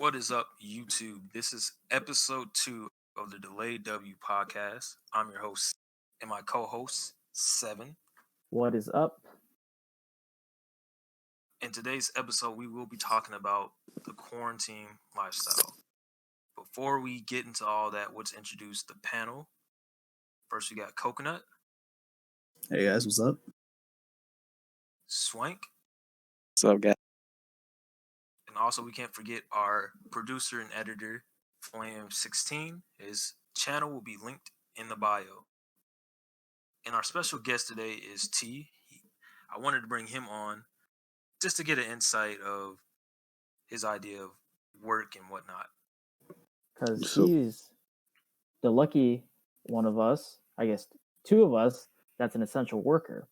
What is up, YouTube? This is episode 2 of the Delayed W podcast. I'm your host and my co-host, Seven. What is up? In today's episode, we will be talking about the quarantine lifestyle. Before we get into all that, let's introduce the panel. First, we got Coconut, Hey guys, what's up? Swank, What's up, guys? and also we can't forget our producer and editor, Flame16. His channel will be linked in the bio. And our special guest today is T. I wanted to bring him on just to get an insight of his idea of work and whatnot. Because So- he's the lucky one of us, I guess two of us, that's an essential worker.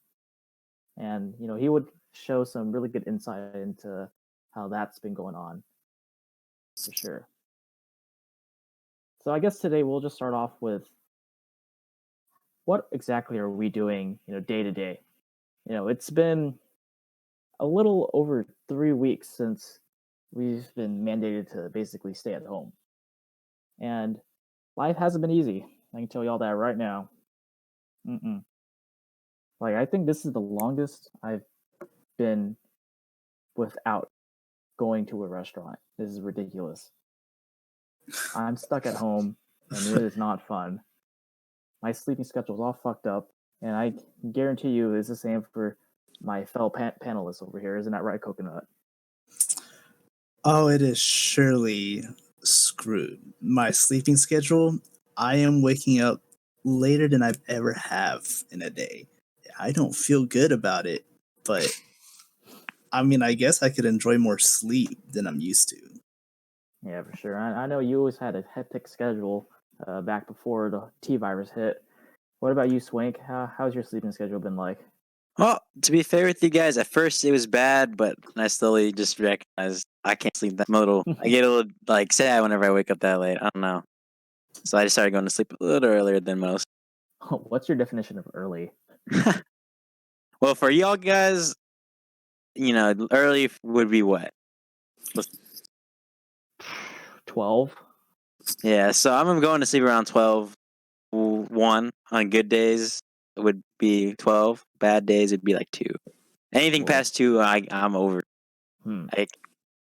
And, he would show some really good insight into how that's been going on, for sure. So I guess today we'll just start off with what exactly are we doing, day to day? It's been a little over 3 weeks since we've been mandated to basically stay at home. And life hasn't been easy. I can tell y'all that right now. I think this is the longest I've been without going to a restaurant. This is ridiculous. I'm stuck at home, and it is not fun. My sleeping schedule is all fucked up, and I guarantee you it's the same for my fellow panelists over here. Isn't that right, Coconut? Oh, it is surely screwed. My sleeping schedule, I am waking up later than I've ever have in a day. I don't feel good about it, but I mean, I guess I could enjoy more sleep than I'm used to. Yeah, for sure. I know you always had a hectic schedule back before the T virus hit. What about you, Swank? How's your sleeping schedule been like? Well, to be fair with you guys, at first it was bad, but I slowly just recognized I can't sleep that little. I get a little sad whenever I wake up that late. I don't know. So I just started going to sleep a little earlier than most. What's your definition of early? Well, for y'all guys, early would be what? 12? Yeah, so I'm going to sleep around 12, 1 on good days. It would be 12. Bad days would be like 2. Anything Cool. past 2, I'm over. I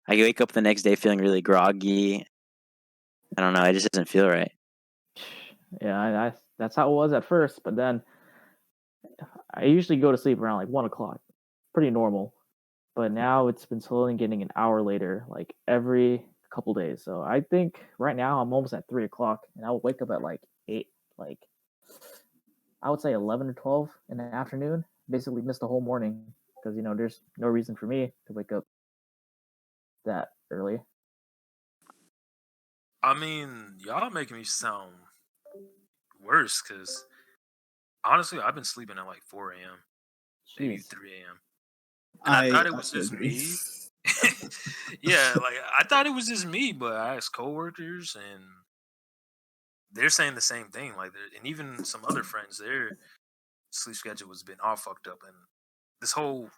wake up the next day feeling really groggy. I don't know. It just doesn't feel right. Yeah, that's how it was at first, but then I usually go to sleep around like 1 o'clock. Pretty normal. But now it's been slowly getting an hour later, like every couple days. So I think right now I'm almost at 3 o'clock, and I'll wake up at like 8, I would say 11 or 12 in the afternoon. Basically missed the whole morning because, there's no reason for me to wake up that early. I mean, y'all making me sound worse because honestly, I've been sleeping at like 4 a.m., maybe Jeez. 3 a.m. And I thought it was also just agree. me. Yeah, I thought it was just me, but I asked coworkers and they're saying the same thing. And even some other friends, their sleep schedule has been all fucked up. And this whole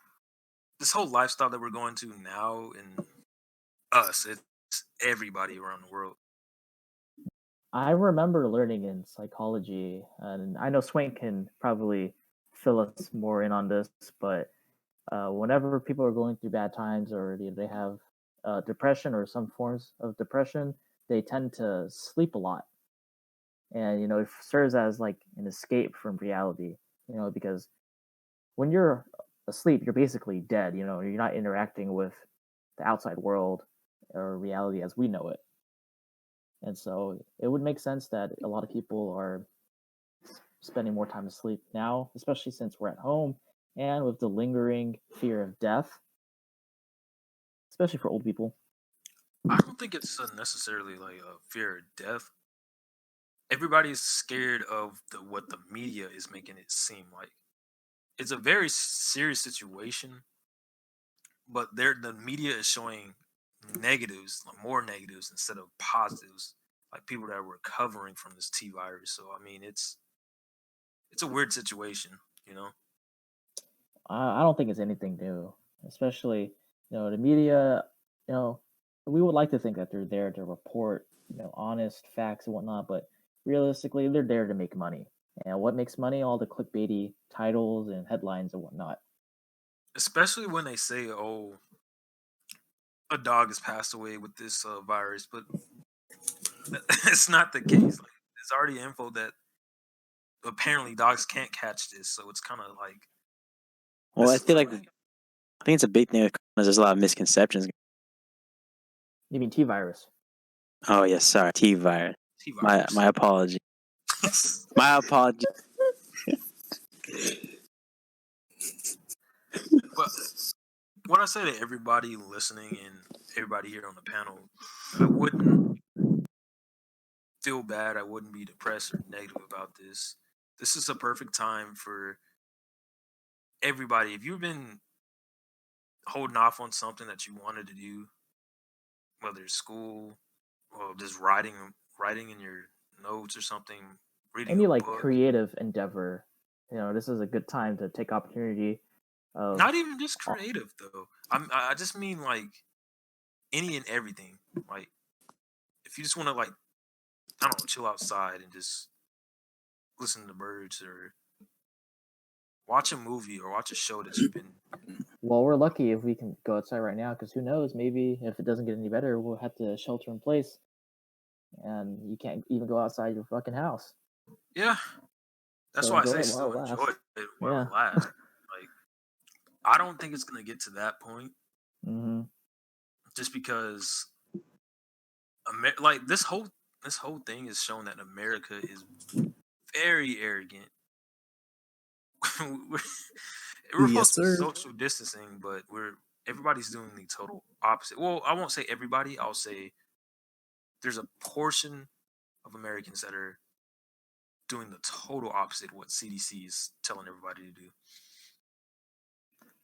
lifestyle that we're going to now, and it's everybody around the world. I remember learning in psychology, and I know Swank can probably fill us more in on this, but whenever people are going through bad times or they have depression or some forms of depression, they tend to sleep a lot. And, it serves as like an escape from reality, because when you're asleep, you're basically dead, you're not interacting with the outside world or reality as we know it. And so it would make sense that a lot of people are spending more time asleep now, especially since we're at home and with the lingering fear of death, especially for old people. I don't think it's necessarily like a fear of death. Everybody's scared of what the media is making it seem like. It's a very serious situation, but the media is showing negatives, more negatives instead of positives, like people that are recovering from this T virus. So I mean, it's a weird situation, I don't think it's anything new, especially the media. we would like to think that they're there to report, honest facts and whatnot, but realistically, they're there to make money. And what makes money? All the clickbaity titles and headlines and whatnot. Especially when they say, "Oh, a dog has passed away with this virus," but it's not the case. Like, there's already info that apparently dogs can't catch this, so it's kind of like. Well, I feel like I think it's a big thing with corona. There's a lot of misconceptions. You mean T virus? Oh yes, sorry, T virus. My apology. My apology. But what I say to everybody listening and everybody here on the panel, I wouldn't feel bad. I wouldn't be depressed or negative about this. This is a perfect time for everybody. If you've been holding off on something that you wanted to do, whether it's school or just writing in your notes or something, reading Any a like book. creative endeavor, this is a good time to take opportunity. Not even just creative though. I just mean like any and everything. Like if you just want to like, I don't know, chill outside and just listen to birds or watch a movie or watch a show that you've been. Well, we're lucky if we can go outside right now, because who knows? Maybe if it doesn't get any better, we'll have to shelter in place, and you can't even go outside your fucking house. Yeah, that's So why I enjoy say it still while it enjoy lasts. it while Yeah. it lasts. Like, I don't think it's gonna get to that point, Mm-hmm. just because, like this whole thing is showing that America is very arrogant. we're Yes, supposed to be sir. social distancing, but everybody's doing the total opposite. Well, I won't say everybody. I'll say there's a portion of Americans that are doing the total opposite of what CDC is telling everybody to do.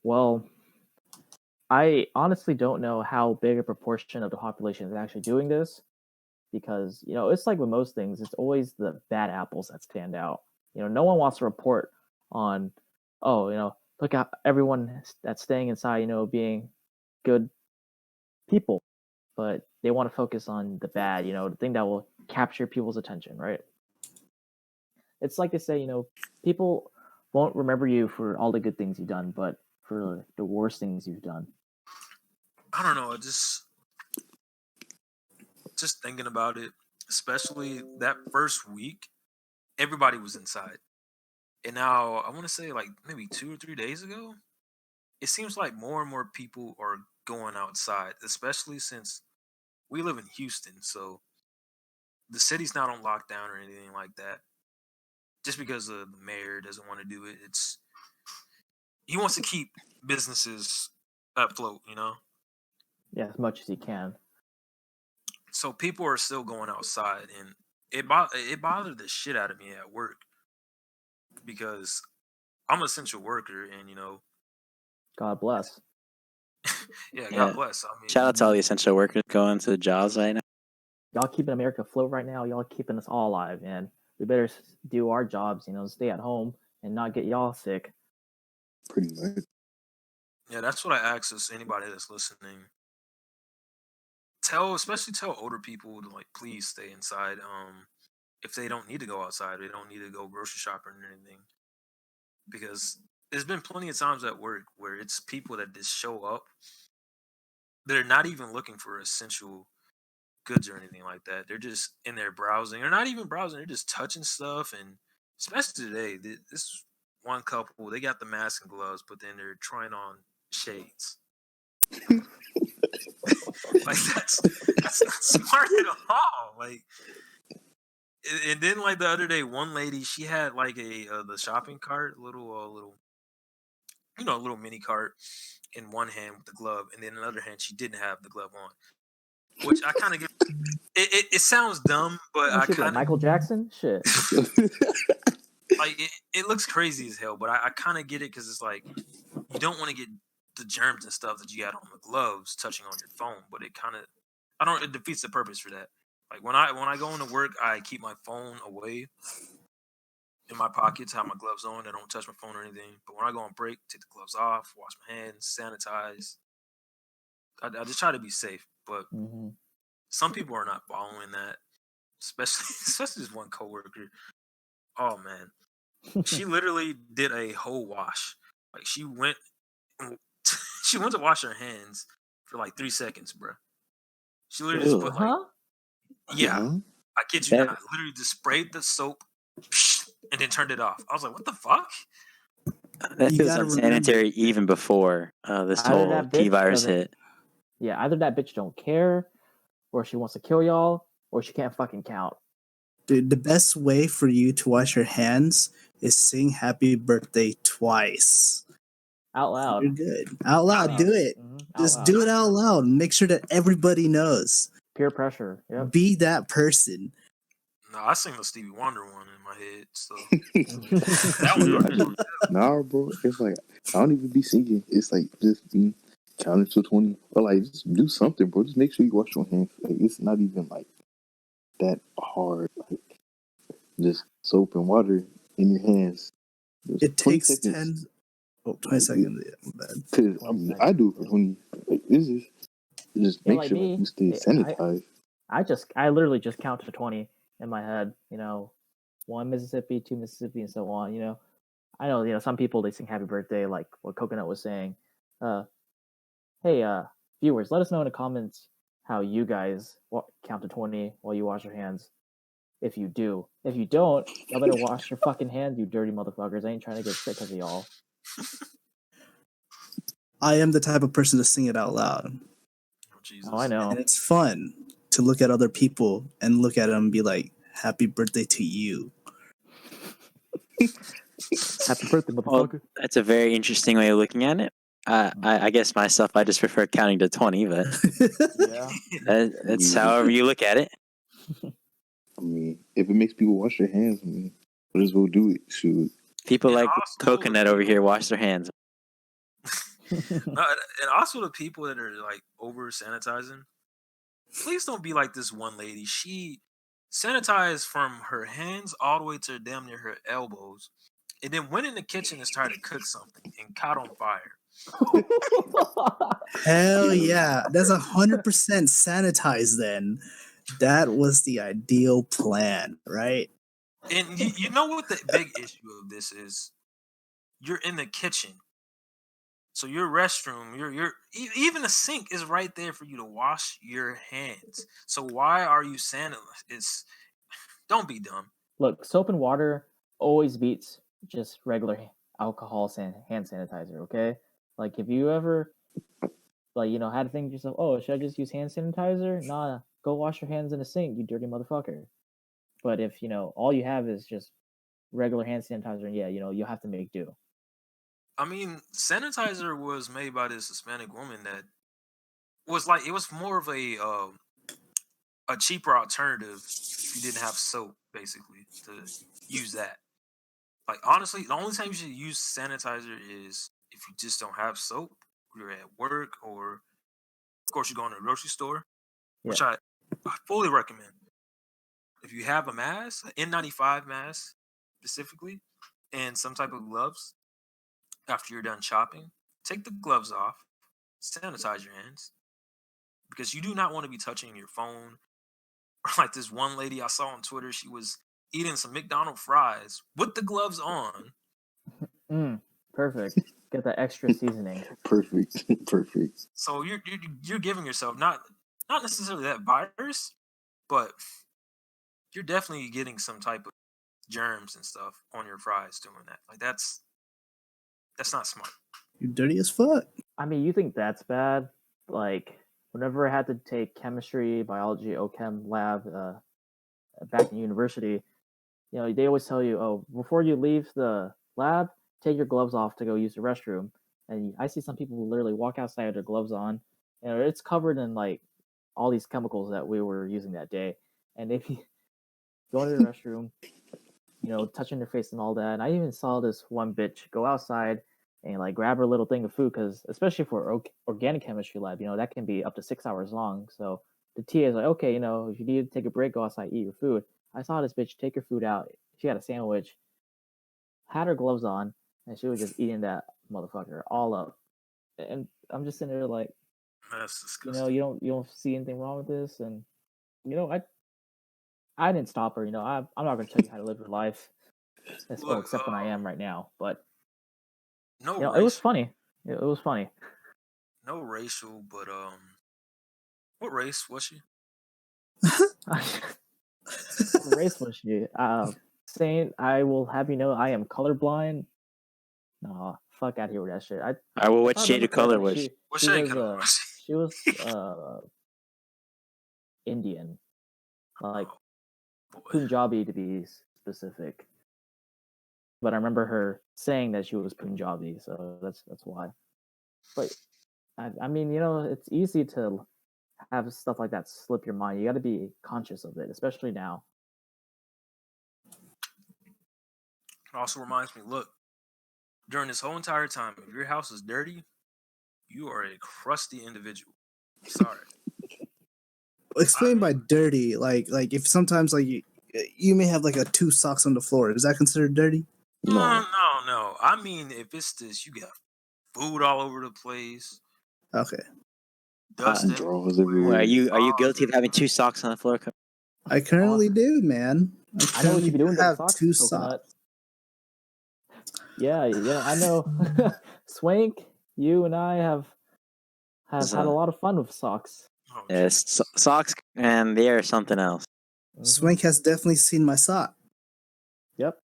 Well, I honestly don't know how big a proportion of the population is actually doing this, because it's like with most things, it's always the bad apples that stand out. No one wants to report on, oh, look at everyone that's staying inside, being good people, but they want to focus on the bad, the thing that will capture people's attention, right? It's like they say, people won't remember you for all the good things you've done, but for the worst things you've done. I don't know. Just thinking about it, especially that first week, everybody was inside. And now I want to say like maybe 2 or 3 days ago, it seems like more and more people are going outside, especially since we live in Houston. So the city's not on lockdown or anything like that. Just because the mayor doesn't want to do it, he wants to keep businesses afloat, Yeah, as much as you can. So people are still going outside, and it bothered the shit out of me at work because I'm an essential worker, and God bless. yeah, Yeah. God bless. I mean, Shout out to all the essential workers going to the jobs right now. Y'all keeping America afloat right now. Y'all keeping us all alive, and we better do our jobs, stay at home and not get y'all sick. Pretty much. yeah, that's what I ask us. Anybody that's listening, especially tell older people to like please stay inside. If they don't need to go outside, they don't need to go grocery shopping or anything, because there's been plenty of times at work where it's people that just show up. They're not even looking for essential goods or anything like that. They're just in there browsing, or not even browsing. They're just touching stuff. And especially today, this one couple, they got the mask and gloves, but then they're trying on shades. Like that's not smart at all. Like, and then like the other day, one lady, she had like the shopping cart, a little a little mini cart in one hand with the glove, and then in the other hand she didn't have the glove on. Which I kind of get. It sounds dumb, but I kind of Michael Jackson shit. like it looks crazy as hell, but I kind of get it because it's like you don't want to get the germs and stuff that you got on the gloves touching on your phone, but it defeats the purpose for that. Like when I go into work, I keep my phone away in my pockets, have my gloves on, I don't touch my phone or anything. But when I go on break, take the gloves off, wash my hands, sanitize. I just try to be safe. but Mm-hmm. some people are not following that. Especially this one coworker. Oh man, she literally did a whole wash. Like she went to wash her hands for like 3 seconds, bro. She literally just Ugh. put like, Huh? yeah, Huh? I kid you That not, literally just sprayed the soap and then turned it off. I was like, what the fuck? that You feels gotta remember- unsanitary even before this Either whole that T bitch virus doesn't. hit. Yeah, either that bitch don't care, or she wants to kill y'all, or she can't fucking count. Dude, the best way for you to wash your hands is sing happy birthday twice. Out loud. You're good. Out loud, Out do loud. it. Mhm, out Just loud. do it out loud. Make sure that everybody knows. Peer pressure. Yep. Be that person. No, I sing the Stevie Wonder one in my head. So that Dude, was I just, nah, bro. It's like I don't even be singing. It's like just be counting to 20, or like just do something, bro. Just make sure you wash your hands. Like it's not even like that hard. Like just soap and water in your hands. Just It 20 takes seconds. 20 seconds. Yeah, my bad. Cause 20 I do it for seconds. 20. Like this is just Yeah, make like sure me, you stay sanitized. I literally just count to 20 in my head. 1 Mississippi, 2 Mississippi, and so on. I know some people they sing happy birthday, like what Coconut was saying. Hey, viewers, let us know in the comments how you guys count to 20 while you wash your hands. If you do, if you don't, y'all better wash your fucking hands, you dirty motherfuckers. I ain't trying to get sick because of y'all. I am the type of person to sing it out loud. oh, Jesus. Oh, I know. And it's fun to look at other people and look at them and be like, happy birthday to you. Happy birthday, Well, motherfucker. that's a very interesting way of looking at it. I guess myself, I just prefer counting to 20, but Yeah. that's however you look at it. I mean, if it makes people wash their hands, I mean, might as well do it. Shoot. People And like also Coconut the over here people- wash their hands. No, and also the people that are like over sanitizing. Please don't be like this one lady. She sanitized from her hands all the way to damn near her elbows, and then went in the kitchen and started to cook something and caught on fire. Hell yeah. That's 100% sanitized then. That was the ideal plan, right? And you know what the big issue of this is? You're in the kitchen. So your restroom, even the sink is right there for you to wash your hands. So why are you don't be dumb. Look, soap and water always beats just regular alcohol hand sanitizer, okay? Like, if you ever, had to think to yourself, oh, should I just use hand sanitizer? Nah, go wash your hands in the sink, you dirty motherfucker. But if, all you have is just regular hand sanitizer, yeah, you'll have to make do. I mean, sanitizer was made by this Hispanic woman that was like, it was more of a cheaper alternative if you didn't have soap, basically, to use that. Like, honestly, the only time you should use sanitizer is if you just don't have soap, you're at work, or of course you're going to a grocery store, which I fully recommend. If you have a mask, an N95 mask specifically, and some type of gloves after you're done shopping, take the gloves off, sanitize your hands, because you do not want to be touching your phone. Or like this one lady I saw on Twitter, she was eating some McDonald's fries with the gloves on. Perfect. Get that extra seasoning. Perfect. Perfect. So you're giving yourself not necessarily that virus, but you're definitely getting some type of germs and stuff on your fries doing that. Like that's not smart. You're dirty as fuck. I mean, you think that's bad? Like, whenever I had to take chemistry, biology, OChem lab back in university, they always tell you, oh, before you leave the lab, take your gloves off to go use the restroom. And I see some people who literally walk outside with their gloves on, and it's covered in like all these chemicals that we were using that day. And if you go into the restroom, touching their face and all that. And I even saw this one bitch go outside and like grab her little thing of food because, especially for organic chemistry lab, that can be up to 6 hours long. So the TA is like, okay, if you need to take a break, go outside, eat your food. I saw this bitch take her food out. She had a sandwich, had her gloves on, and she was just eating that motherfucker all up. And I'm just sitting there like, That's You disgusting. know, you don't see anything wrong with this, and you know, I didn't stop her. You know, I'm not going to tell you how to live your life, well, Look, except when I am right now. But no you know, it was racial, funny. It was funny. no racial, but what race was she? What race was she? Saying I will have you know I am colorblind. No, fuck out of here with that shit. All right, if well, I what shade remember of color correctly, was she? What she shade was color was she? she was Indian, like Oh boy. Punjabi to be specific. But I remember her saying that she was Punjabi, so that's why. But I mean, you know, it's easy to have stuff like that slip your mind. You got to be conscious of it, especially now. It also reminds me, look, during this whole entire time, if your house is dirty, you are a crusty individual. Sorry. Explain by dirty, like if sometimes like you may have like a 2 socks on the floor. Is that considered dirty? No, No. no. I mean, if it's this, you got food all over the place, Okay. dust Drawers everywhere. Well, everywhere. are you Drawers guilty of having everywhere. 2 socks on the floor? I currently do, man. I know what currently you be doing to the have socks, 2 Coconut. socks. Yeah, I know. Swank, you and I have had a lot of fun with socks. Oh, Yes, socks, and they are something else. Mhm. Swank has definitely seen my sock. Yep.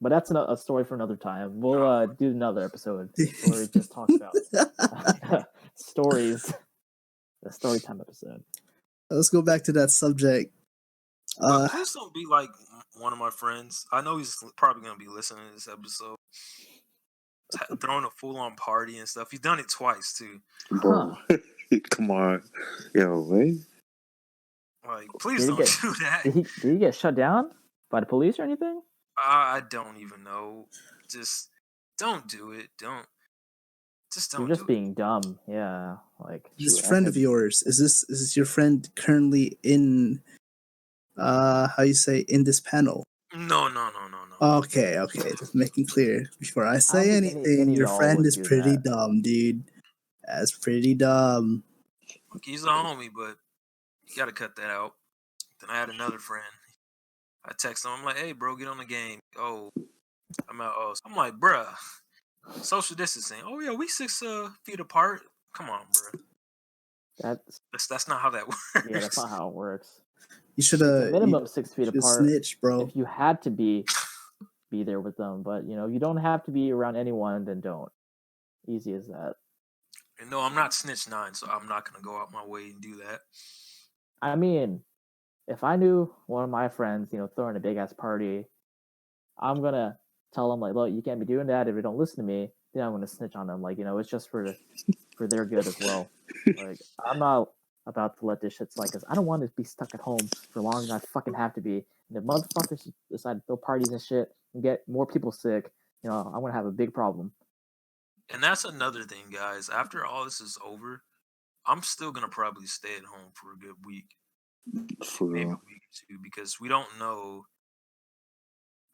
But that's a story for another time. We'll do another episode where we just talk about stories. A story time episode. Let's go back to that subject. but please don't be like one of my friends. I know he's probably gonna be listening to this episode. Throwing a full-on party and stuff. He's done it twice too. Bro, come on. Yo, wait. Like, please don't do that. Did he get shut down by the police or anything? I don't even know. Just don't do it. Don't You're just being dumb. Yeah, like This friend of yours, is this your friend currently in how you say in this panel? No. Okay, just making clear before I say don't think anything. any of Your y'all friend would is do pretty that. dumb, dude. That's pretty dumb. Look, he's a homie, but you gotta cut that out. Then I had another friend. I text him. I'm like, "Hey, bro, get on the game." Oh, I'm out. Oh, I'm like, "Bruh, social distancing." Oh yeah, we 6 feet apart. Come on, bruh. That's not how that works. Yeah, that's not how it works. You should minimum 6 feet apart. Snitch, bro. If you had to be there with them, but you know, you don't have to be around anyone, then don't. Easy as that. And no, I'm not snitch 9, so I'm not gonna go out my way and do that. I mean, if I knew one of my friends, you know, throwing a big ass party, I'm gonna tell them like, look, you can't be doing that. If they don't listen to me, then I'm gonna snitch on them. Like, you know, it's just for their good as well. Like, I'm not about to let this shit slide because I don't want to be stuck at home for longer than I fucking have to be. And if motherfuckers decide to throw parties and shit and get more people sick, you know, I'm gonna have a big problem. And that's another thing, guys. After all this is over, I'm still gonna probably stay at home for a good week, maybe a week or two, because we don't know.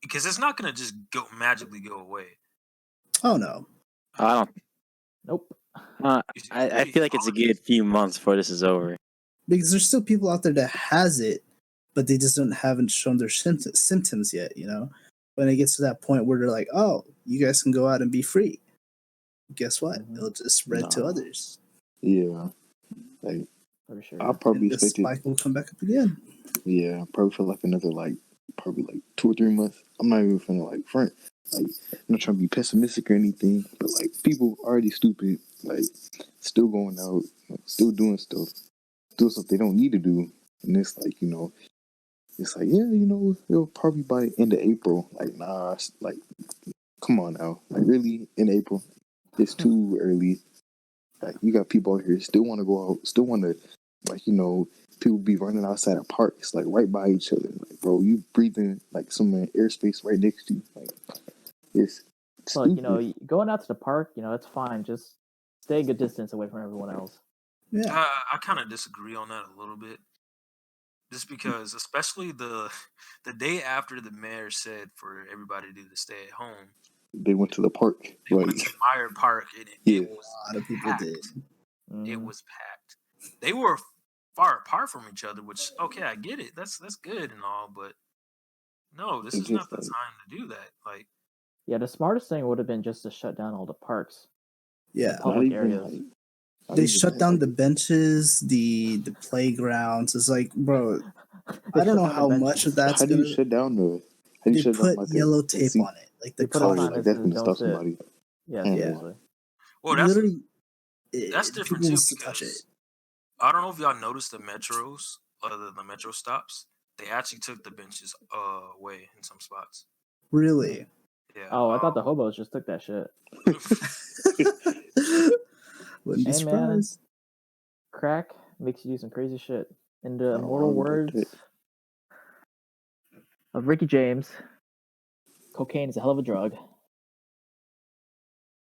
Because it's not gonna just magically go away. Oh no, I don't. Nope. I feel like it's a good few months before this is over. Because there's still people out there that has it, but they just haven't shown their symptoms yet. You know, when it gets to that point where they're like, "Oh, you guys can go out and be free," guess what? It'll just spread to others. Yeah, like for sure. I'll probably the spike will come back up again. Yeah, probably for like another probably 2 or 3 months. I'm not even finna front. Like, I'm not trying to be pessimistic or anything, but like people already stupid, like still going out, still doing stuff they don't need to do, and it's like it's like it'll probably by the end of April. Like nah, like come on now, like really in April, it's too early. Like you got people out here still want to go out, still want to people be running outside of parks like right by each other. Like bro, you breathing like some airspace right next to you. Like it's Look, you know, going out to the park, you know, it's fine. Just stay a good distance away from everyone else. Yeah, I kind of disagree on that a little bit, just because, especially the day after the mayor said for everybody to stay at home, they went to the park. they went to Meyer Park, and it was a lot of people packed. did. It Mhm. was packed. They were far apart from each other, which okay, I get it. That's good and all, but no, this It is not just the like time to do that. Like, Yeah, the smartest thing would have been just to shut down all the parks, Yeah. not public even areas. like not They even shut that, down like the benches, the playgrounds. It's like, bro, They I don't shut know down the how much of benches. that's how do you gonna. shut down the how do you They shut down put like yellow a tape seat? on it, like They the put a Oh sign yeah, caution. like that that's says gonna "Don't stop sit." somebody. Yeah, Yeah, seriously. well, literally, that's different people too wants to touch it. because I don't know if y'all noticed the metros, the metro stops. They actually took the benches away in some spots. Really. Yeah. Oh, I thought the hobos just took that shit. Wouldn't be Hey, man. surprised. Crack makes you do some crazy shit. In the Oh, I immortal don't know about words that. of Ricky James, cocaine is a hell of a drug.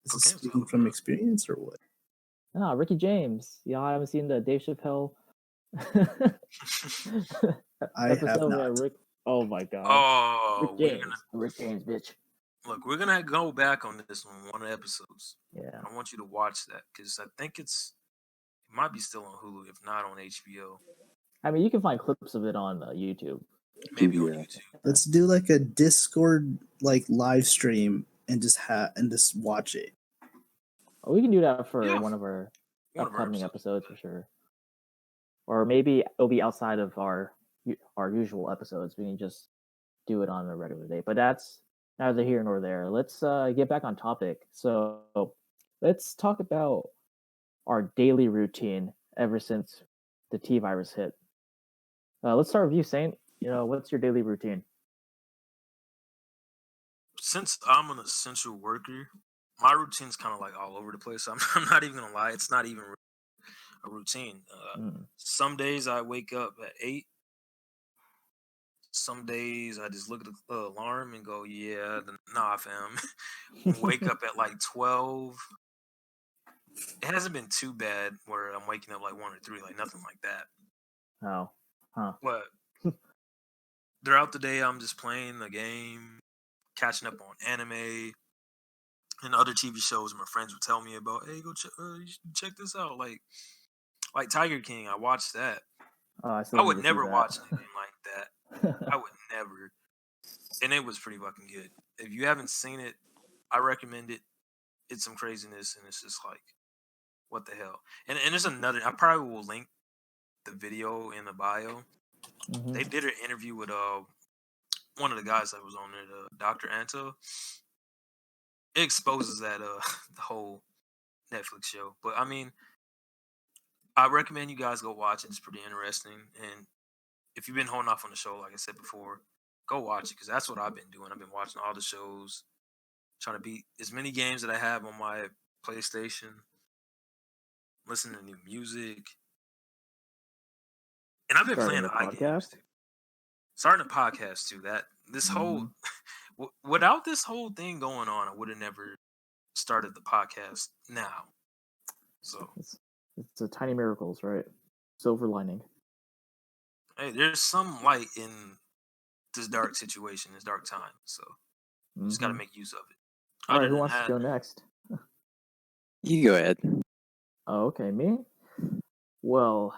Is this Cocaine's speaking hella from drug. experience or what? Ah, Ricky James. Y'all haven't seen the Dave Chappelle I have episode where not. Rick. Oh my god. Oh, Rick James, bitch. we're gonna go back on this on one of the episodes. Yeah. I want you to watch that because I think it might be still on Hulu, if not on HBO, I mean, you can find clips of it on YouTube. maybe on Yeah. YouTube. Let's do like a Discord like live stream and just watch it. Oh, we can do that for Yeah, one of our one of our upcoming episodes. episodes for sure. Or maybe it'll be outside of our usual episodes. We can just do it on a regular day. But that's neither here nor there. Let's get back on topic. So let's talk about our daily routine ever since the T virus hit. Let's start with you, Saint. You know, what's your daily routine? Since I'm an essential worker, my routine's kind of like all over the place. I'm not even gonna lie; it's not even a routine. Some days I wake up at 8. Some days I just look at the alarm and go, "Yeah, nah, fam." Wake up at like 12. It hasn't been too bad where I'm waking up like 1 or 3, like nothing like that. Oh, huh. But throughout the day, I'm just playing the game, catching up on anime and other TV shows my friends would tell me about. Hey, go you should check this out. Like Tiger King, I watched that. Oh, I still I need would to see never that. watch anything like that. I would never. And it was pretty fucking good. If you haven't seen it, I recommend it. It's some craziness, and it's just like, what the hell? And there's another. I probably will link the video in the bio. Mhm. They did an interview with one of the guys that was on it, Dr. Anto. It exposes that the whole Netflix show. But I mean, I recommend you guys go watch it. It's pretty interesting. And if you've been holding off on the show, like I said before, go watch it because that's what I've been doing. I've been watching all the shows, trying to beat as many games that I have on my PlayStation, listening to new music, and I've been Starting playing a high games podcast. too. Starting a podcast too. That this whole without this whole thing going on, I would have never started the podcast now. So It's a tiny miracles, right? Silver lining. hey, there's some light in this dark situation, this dark time. So you just got to make use of it. All right, Other who than wants to that, go next? You go ahead. Oh, okay, me. Well,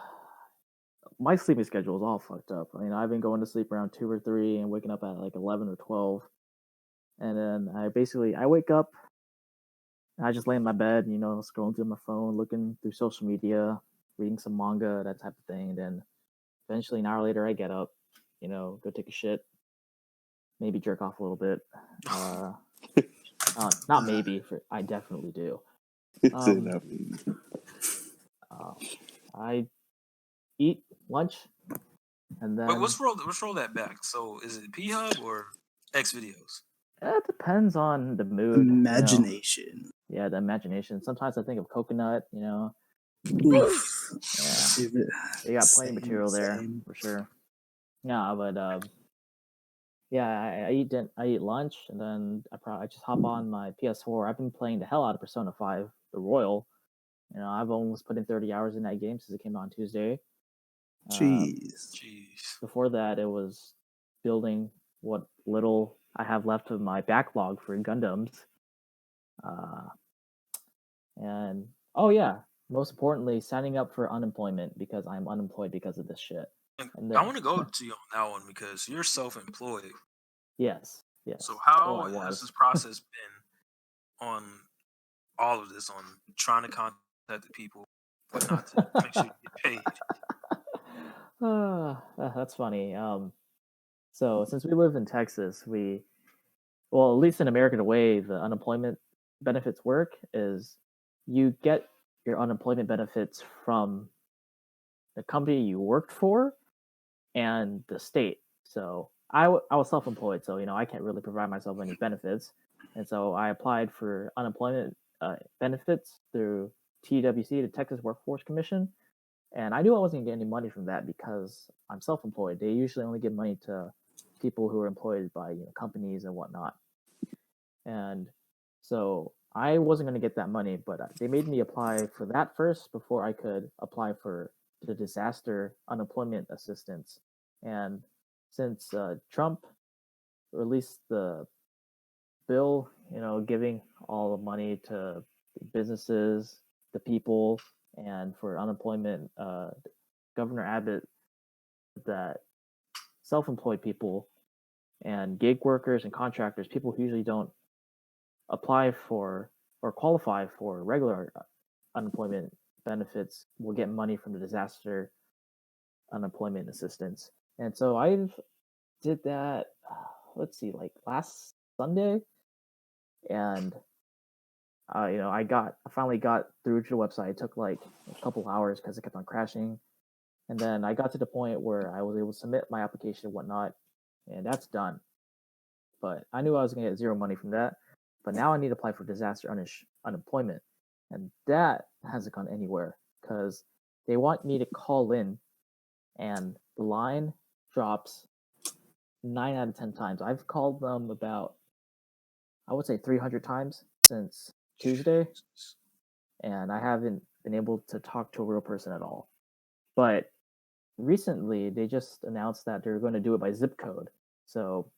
my sleeping schedule is all fucked up. I mean, I've been going to sleep around 2 or 3 and waking up at like 11 or 12, and then I wake up. And I just lay in my bed, you know, scrolling through my phone, looking through social media, reading some manga, that type of thing. And then eventually, an hour later, I get up, you know, go take a shit, maybe jerk off a little bit. Not maybe, I definitely do. Say not maybe. I eat lunch, and wait, then let's roll that back. So is it P Hub or X videos? it depends on the mood. Imagination. You know? Yeah, the imagination. Sometimes I think of coconut, you know. Oof. Yeah, you got plenty of material there for sure. Yeah, but yeah, I eat lunch, and then I just hop on my PS4. I've been playing the hell out of Persona 5, the Royal. You know, I've almost put in 30 hours in that game since it came out on Tuesday. Jeez. Before that, it was building what little I have left of my backlog for Gundams. And oh yeah, most importantly, signing up for unemployment because I'm unemployed because of this shit. And I want to go to you on that one because you're self-employed. Yes. So Well, how I has was. this process been on all of this, on trying to contact the people, whatnot, to make sure you get paid? That's funny. So since we live in Texas, well, at least in America, the way the unemployment benefits work is you get your unemployment benefits from the company you worked for and the state. So I was self-employed, so I can't really provide myself any benefits, and so I applied for unemployment benefits through TWC, the Texas Workforce Commission, and I knew I wasn't getting any money from that because I'm self-employed. They usually only give money to people who are employed by companies and whatnot, and so I wasn't going to get that money, but they made me apply for that first before I could apply for the disaster unemployment assistance. And since Trump released the bill, giving all the money to businesses, the people, and for unemployment, Governor Abbott that self-employed people and gig workers and contractors, people who usually don't apply for or qualify for regular unemployment benefits, will get money from the disaster unemployment assistance. And so I did that, let's see, like last Sunday, and I finally got through to the website. It took like a couple hours because it kept on crashing, and then I got to the point where I was able to submit my application and whatnot, and that's done. But I knew I was gonna get zero money from that. But now I need to apply for disaster unemployment, and that hasn't gone anywhere because they want me to call in, and the line drops 9 out of 10 times. I've called them about, I would say, 300 times since Tuesday, and I haven't been able to talk to a real person at all. But recently, they just announced that they're going to do it by zip code. So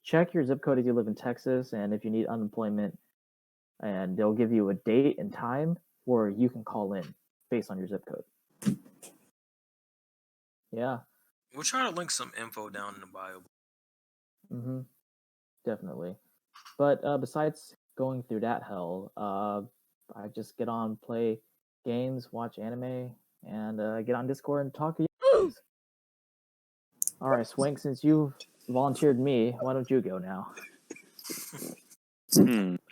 check your zip code if you live in Texas and if you need unemployment, and they'll give you a date and time where you can call in based on your zip code. Yeah. We'll try to link some info down in the bio. Mm-hmm. Definitely. But besides going through that hell, I just get on, play games, watch anime, and get on Discord and talk to you. All right, Swink, since you've volunteered me, why don't you go now?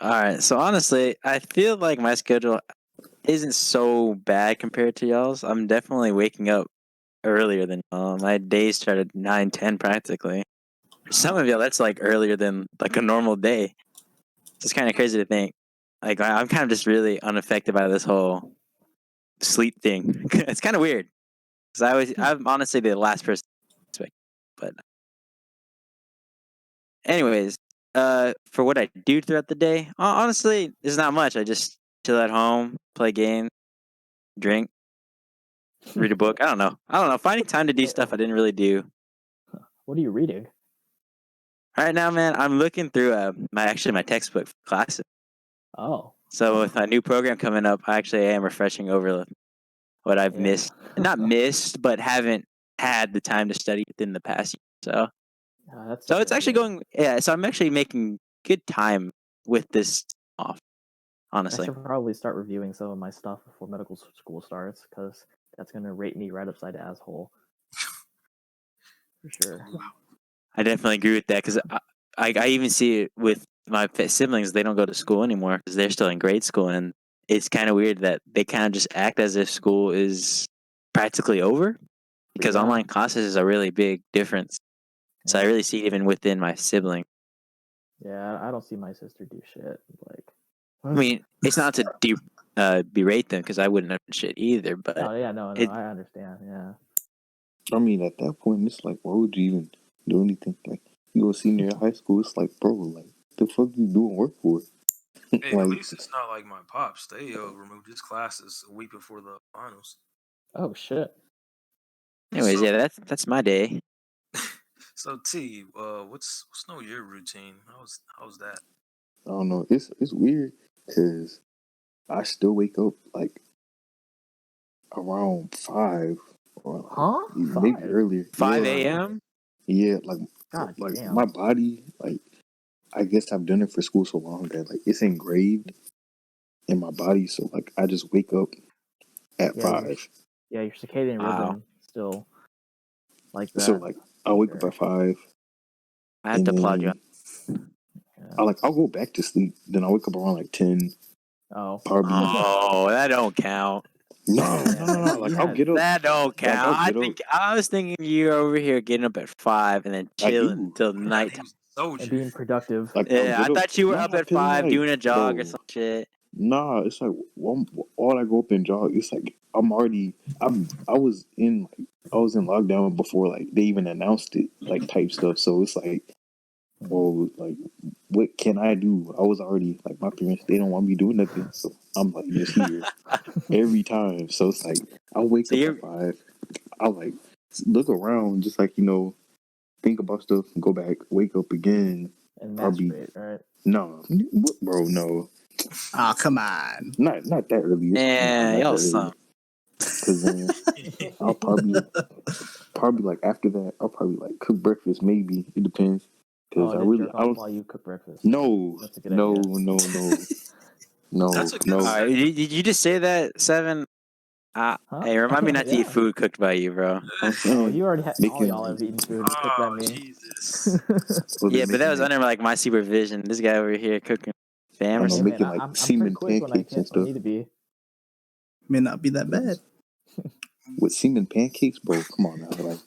All right. So honestly, I feel like my schedule isn't so bad compared to y'all's. I'm definitely waking up earlier than y'all. My days start at 9:10 practically. For some of y'all, that's like earlier than like a normal day. It's kind of crazy to think. Like I'm kind of just really unaffected by this whole sleep thing. It's kind of weird because I'm honestly the last person to expect. But anyways, for what I do throughout the day, honestly, there's not much. I just chill at home, play games, drink, read a book. I don't know. Finding time to do stuff I didn't really do. What are you reading? Right now, man, I'm looking through my textbook for classes. Oh. So with a new program coming up, I actually am refreshing over what I've missed. Not missed, but haven't had the time to study within the past year. So that's so it's actually going. Yeah. So I'm actually making good time with this off. Honestly, I should probably start reviewing some of my stuff before medical school starts because that's gonna rate me right upside the asshole. For sure. I definitely agree with that because I even see it with my siblings. They don't go to school anymore because they're still in grade school, and it's kind of weird that they kind of just act as if school is practically over because online classes is a really big difference. So I really see it even within my sibling. Yeah, I don't see my sister do shit. Like, I mean, it's not to berate them because I wouldn't have shit either. But no, I understand. Yeah. I mean, at that point, it's like, why would you even do anything? Like, you go senior high school, it's like, bro, like, the fuck you doing work for? Hey, at least it's not like my pops. They removed his classes a week before the finals. Oh shit. Anyways, yeah, that's my day. So T, what's your routine? How's that? I don't know. It's weird because I still wake up like around 5 or Huh? maybe 5? earlier. 5 Yeah, a.m. yeah. God Like damn. my body, like I guess I've done it for school so long that like it's engraved in my body. So like I just wake up at Yeah, 5. your circadian Wow. rhythm still like So that. like I wake up Sure. at 5, I have and to applaud you. then Yeah. I'll go back to sleep. Then I wake up around like 10. Oh. Probably. Oh, that don't count. No. Yeah, Like you I'll had- get up. That don't Like I'll count. get up. I was thinking you're over here getting up at 5 and then I chilling do. until God, he night. was a soldier. And being productive. Like I'll Yeah, I get up. thought you were up at Cause 5 like, doing a jog bro, or some shit. nah, it's like all I go up and jog. It's like I was in lockdown before like they even announced it, like type stuff. So it's like, well, like what can I do? I was already like my parents. They don't want me doing nothing, so I'm like just here every time. So it's like I wake So up you're at 5. I like look around, just like think about stuff, and go back, wake up again. And Probably masturbate, right? no, what, bro, no, Ah, come on. not that early. yeah, Not that y'all early. son. Cause then I'll probably like after that I'll probably like cook breakfast. Maybe it depends. Cause Oh, I just really jerk I off don't while you cook breakfast. no That's a good no idea. no no That's a good no. All right, did you just say that, Seven? Huh? Hey, remind me not to eat Yeah. food cooked by you, bro. I'm Oh, saying you already had. All making y'all have eaten food cooked by Oh me. Jesus! was Yeah, it but that was making under like my supervision. This guy over here cooking I don't know, Hey Famerson. man, making like I'm pretty semen quick when I pancakes can and when I stuff need to be. May not be that bad. with semen pancakes, bro. Come on now, like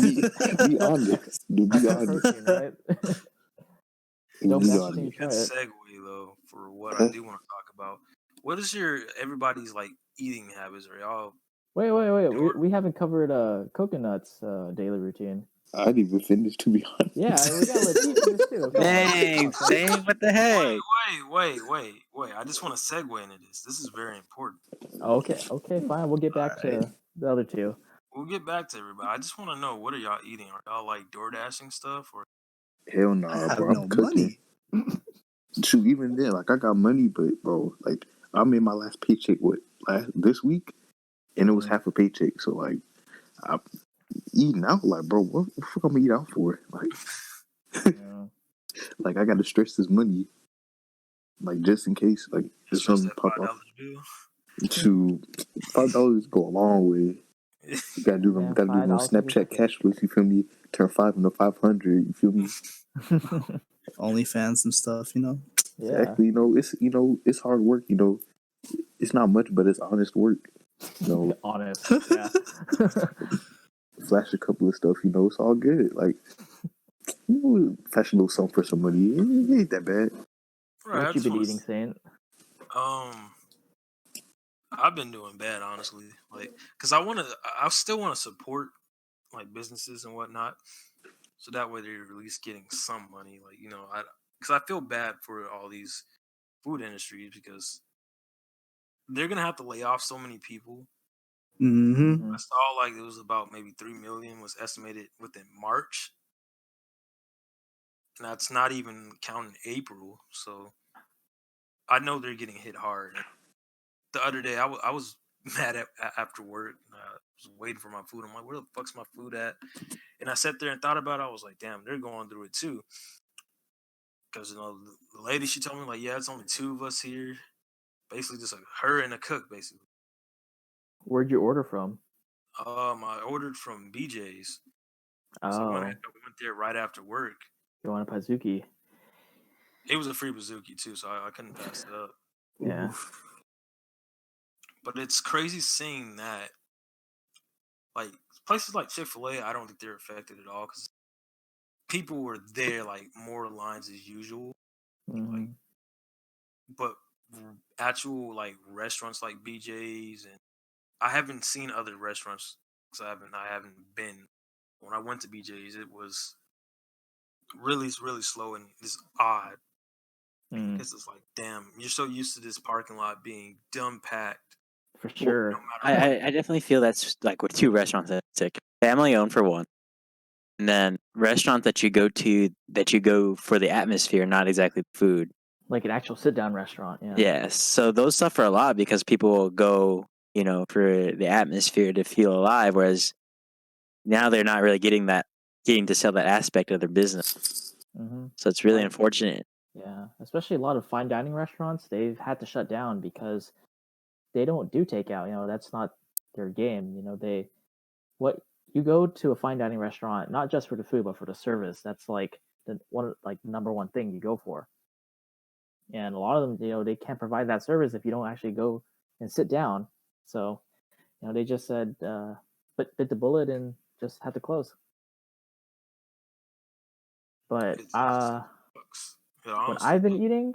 be honest, dude. Be That's honest. protein, right? Don't Be bash This it is till a you honest. try good it. segue though for what I Huh? do want to talk about. What is your everybody's like eating habits? Are y'all? Wait. Sure. We haven't covered coconuts daily routine. I didn't even finish, to be honest. Yeah, we gotta let you finish too. Come on. Dang, Zane, what the heck? Wait! I just want to segue into this. This is very important. Okay, fine. We'll get back Alright. to the other two. We'll get back to everybody. I just want to know, what are y'all eating? Are y'all like door dashing stuff or? Hell I nah, have bro. I'm no cooking. money. Shoot, even then, like I got money, but bro, like I made my last paycheck this week, and it was half a paycheck. So like, I'm eating out. Like, bro, what the fuck I'm gonna eat out for? Yeah. Like I got to stretch this money, like just in case, like if Stretch something that pop $5 off. bill. To $5 go a long way. You gotta do them. Man, Gotta do them $5 in your Snapchat pocket. cash flows. You feel me? Turn 5 into 500. You feel me? OnlyFans and stuff, you know? Yeah. Exactly. It's hard work. It's not much, but it's honest work. Honest. Yeah. Flash a couple of stuff. It's all good. Like, flash a little something for some money. It ain't that bad. Right. I What you just been want eating, Saint? I've been doing bad, honestly. Like, cause I still want to support like businesses and whatnot, so that way they're at least getting some money. Like, because I feel bad for all these food industries because they're gonna have to lay off so many people. Mm-hmm. I saw like it was about maybe 3 million was estimated within March, and that's not even counting April. So I know they're getting hit hard. And the other day, I was mad after work. I was waiting for my food. I'm like, where the fuck's my food at? And I sat there and thought about it. I was like, damn, they're going through it too. Because the lady, she told me like, yeah, it's only 2 of us here. Basically, just like her and a cook, basically. Where'd you order from? I ordered from BJ's. Oh, So I went there right after work. you want a Pazuki? It was a free bazooki too, so I couldn't pass it up. Yeah. But it's crazy seeing that, like places like Chick-fil-A, I don't think they're affected at all because people were there like more lines as usual. Mm-hmm. But actual like restaurants like BJ's, and I haven't seen other restaurants because I haven't been. When I went to BJ's, it was really slow and it's odd because it's like, damn, you're so used to this parking lot being dumb packed. For sure. No matter what. I definitely feel that's like with 2 restaurants that's like family owned for one, and then restaurant that you go for the atmosphere, not exactly food. Like an actual sit down restaurant. Yeah. Yeah, so those suffer a lot because people will go, for the atmosphere to feel alive, whereas now they're not really getting to sell that aspect of their business. Mm-hmm. So it's really unfortunate. Yeah, especially a lot of fine dining restaurants, they've had to shut down because they don't do takeout. That's not their game. What you go to a fine dining restaurant not just for the food but for the service. That's like the number one thing you go for. And a lot of them, they can't provide that service if you don't actually go and sit down. So, they just said, bit the bullet and just had to close. But It sucks. It what honestly I've been sucks. eating,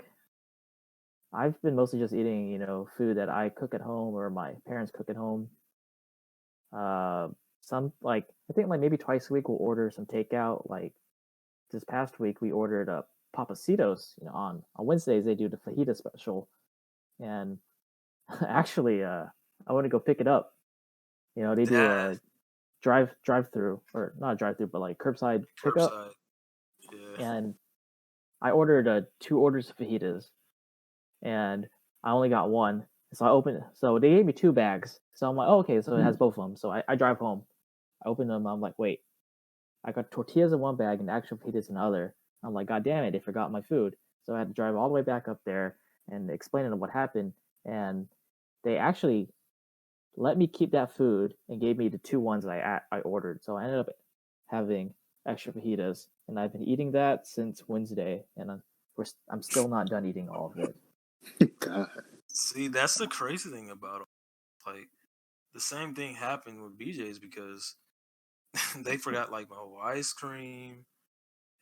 I've been mostly just eating, food that I cook at home or my parents cook at home. I think like maybe twice a week we'll order some takeout. Like this past week we ordered Papacitos. On Wednesdays they do the fajita special, and actually I want to go pick it up. They do That a drive through, or not a drive through, but like curbside pickup. curbside. Yeah. And I ordered 2 orders of fajitas, and I only got one. So I opened. So they gave me 2 bags. So I'm like, oh, okay, so it has both of them. So I drive home. I open them. I'm like, wait, I got tortillas in one bag and actual fajitas in the other. I'm like, God damn it, they forgot my food. So I had to drive all the way back up there and explain to them what happened. And they actually let me keep that food and gave me the 2 ones that I ordered. So I ended up having extra fajitas, and I've been eating that since Wednesday, and I'm still not done eating all of it. God. See, that's the crazy thing about it. Like, the same thing happened with BJ's because they forgot like my whole ice cream,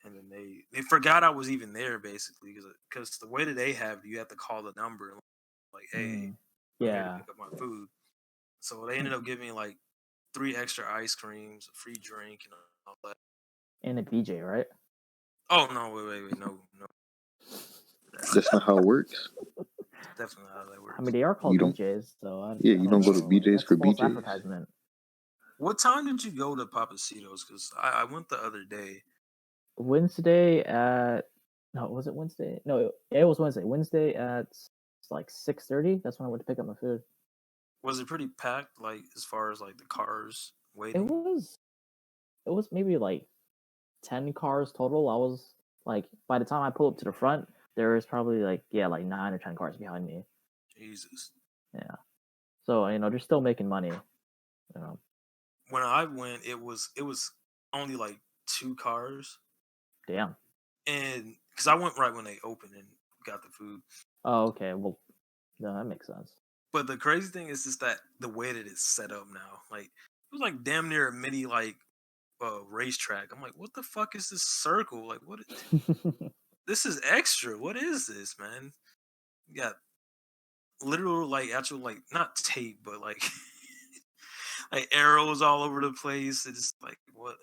and then they forgot I was even there basically because the way that they have it, you have to call the number and like, hey, I'm here to Yeah, pick up my food. So they ended up giving me like 3 extra ice creams, a free drink, and all that. and a BJ, right? Oh no, wait, no, That's not how it works. definitely not how that works. I mean, they are You called don't. BJ's, so I You don't don't go to know. Like, BJ's that's for false BJ's. advertisement. What time did you go to Papacitos? Because I went the other day. Wednesday at was it Wednesday? No, it was Wednesday. Wednesday at like 6:30. That's when I went to pick up my food. Was it pretty packed? Like as far as like the cars It waiting? was maybe like 10 cars total. I was like, by the time I pulled up to the front, there was probably like 9 or 10 cars behind me. Jesus. Yeah. So they're still making money. When I went, it was only like 2 cars, Damn. and because I went right when they opened and got the food. Oh, okay. Well, no, that makes sense. But the crazy thing is just that the way that it's set up now, like it was like damn near a mini like racetrack. I'm like, what the fuck is this circle? Like, what? This is extra. What is this, man? You got literal like actual like not tape, but like like arrows all over the place. It's like what?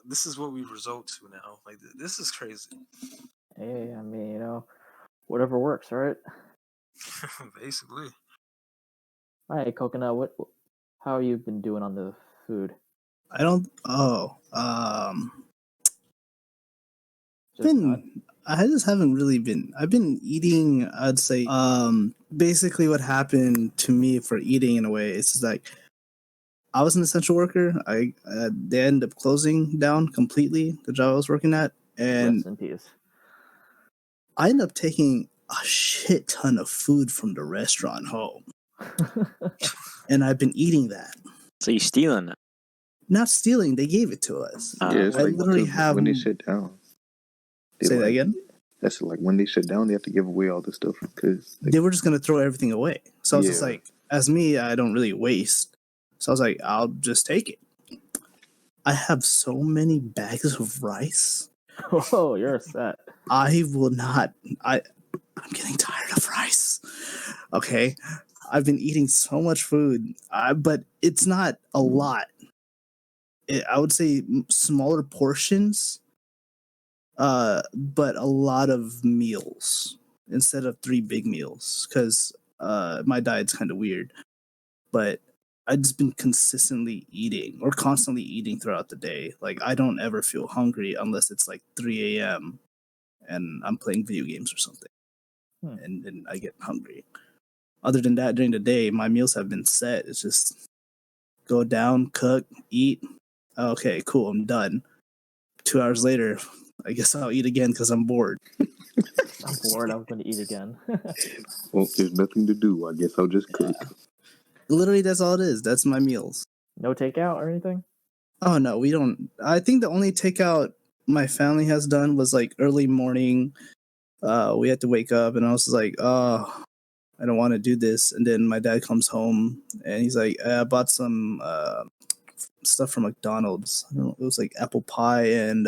This is what we result to now. Like this is crazy. Hey, I mean, whatever works, right? Basically. All right, Coconut. How you been doing on the food? I don't. Oh, Just not. I just haven't really been. I've been eating. I'd say. Basically, what happened to me for eating in a way is just like I was an essential worker. They ended up closing down completely the job I was working at, and Rest in peace. I ended up taking a shit ton of food from the restaurant home, and I've been eating that. So you stealing it? Not stealing. They gave it to us. Yeah, it's I like literally have. when they shut down. Say that again. That's like when they shut down, they have to give away all this stuff because They were just gonna throw everything away. So I was just Yeah. like, as me, I don't really waste. So I was like, I'll just take it. I have so many bags of rice. Oh, you're set. I will not. I'm getting tired of rice. Okay, I've been eating so much food, but it's not a lot. I would say smaller portions, but a lot of meals instead of 3 big meals because my diet's kind of weird. But I've just been consistently eating or constantly eating throughout the day. Like I don't ever feel hungry unless it's like 3 a.m. and I'm playing video games or something, Hmm. and I get hungry. Other than that, during the day, my meals have been set. It's just go down, cook, eat. Okay, cool, I'm done. 2 hours later, I guess I'll eat again because I'm bored. I'm bored. I'm going to eat again. Well, there's nothing to do. I guess I'll just cook. Literally, that's all it is. That's my meals. No takeout or anything? Oh no, we don't. I think the only takeout my family has done was like early morning. We had to wake up, and I was like, "Oh, I don't want to do this." And then my dad comes home, and he's like, "I bought some stuff from McDonald's. I don't know, it was like apple pie and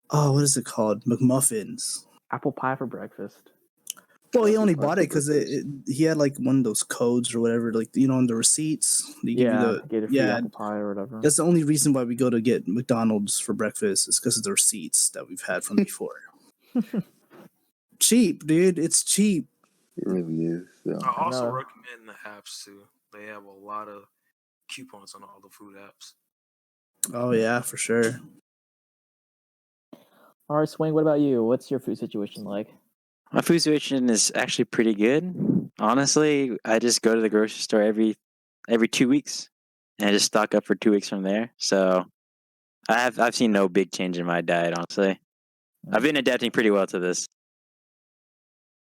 what is it called? McMuffins." Apple pie for breakfast. Well, he Apple only pie bought for it because breakfast. he had like one of those codes or whatever, like on the receipts. They give you Yeah, the get a free apple pie or whatever. That's the only reason why we go to get McDonald's for breakfast is because of the receipts that we've had from before. Cheap, dude. It's cheap. It really is. So. I also No. recommend the apps too. They have a lot of coupons on all the food apps. Oh yeah, for sure. All right, Swing, what about you? What's your food situation like? My food situation is actually pretty good. Honestly, I just go to the grocery store every 2 weeks, and I just stock up for 2 weeks from there. So I've seen no big change in my diet. Honestly, I've been adapting pretty well to this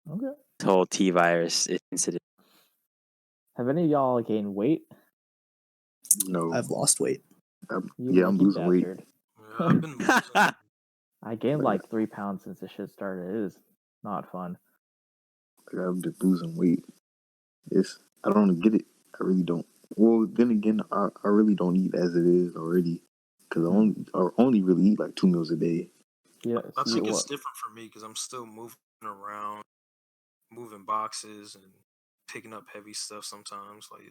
Okay. whole T virus incident. Have any of y'all gained weight? No. I've lost weight. You Yeah, I'm lucky losing weight. bastard. Yeah, I've been losing. I gained like 3 pounds since this shit started. It is not fun. I've been losing weight. I don't get it. I really don't. Well, then again, I really don't eat as it is already because I only really eat like 2 meals a day. Yeah, I so think it's what? different for me because I'm still moving around, moving boxes and picking up heavy stuff sometimes. Like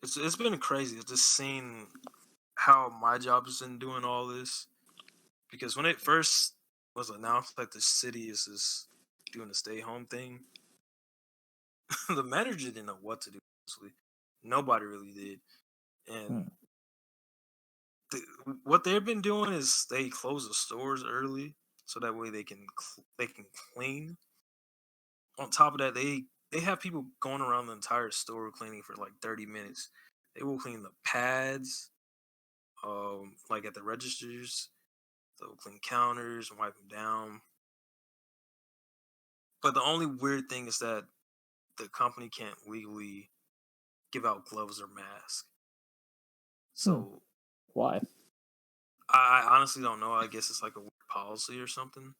it's been crazy. It's just seeing how my job has been doing all this. Because when it first was announced that the city is just doing the stay home thing, the manager didn't know what to do. Honestly, nobody really did. And what they've been doing is they close the stores early so that way they can clean. On top of that, they have people going around the entire store cleaning for like 30 minutes. They will clean the pads, like at the registers. They'll clean counters and wipe them down. But the only weird thing is that the company can't legally give out gloves or masks. So Why? I honestly don't know. I guess it's like a weird policy or something.